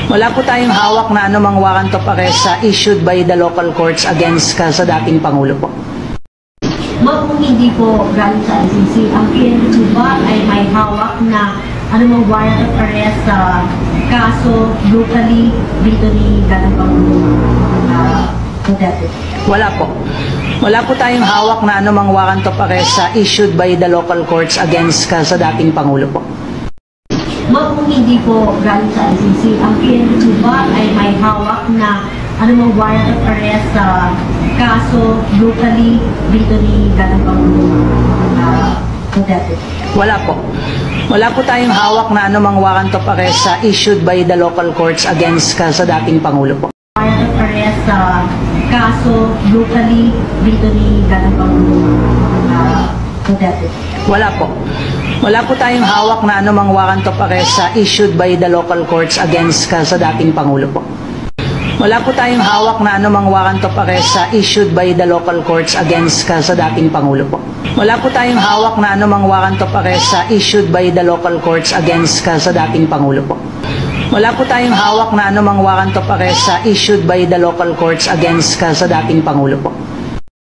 Wala po tayong hawak na anumang warrant of arrest issued by the local courts against sa dating Pangulo po. Ma'am, kung hindi po galing sa ICC, ang PNP ba ay may hawak na anumang warrant of arrest sa kaso locally dito ni dating Pangulo Duterte? Wala po. Wala po tayong hawak na anumang warrant of arrest issued by the local courts against sa dating Pangulo po. Ma'am, kung hindi po galing sa ICC, ang PNP ba ay may hawak na anumang warrant of arrest sa kaso locally dito ni dating Pangulo Duterte? Wala po. Wala po tayong hawak na anumang warrant of arrest issued by the local courts against sa dating Pangulo po. Warrant of arrest sa kaso locally dito ni dating Pangulo Duterte? Wala po. Wala po tayong hawak na anumang warrant of arrest issued by the local courts against sa dating Pangulo po. Wala po tayong hawak na anumang warrant of arrest issued by the local courts against sa dating Pangulo po. Wala po tayong hawak na anumang warrant of arrest issued by the local courts against sa dating Pangulo po. Wala po tayong hawak na anumang warrant of arrest issued by the local courts against sa dating Pangulo po.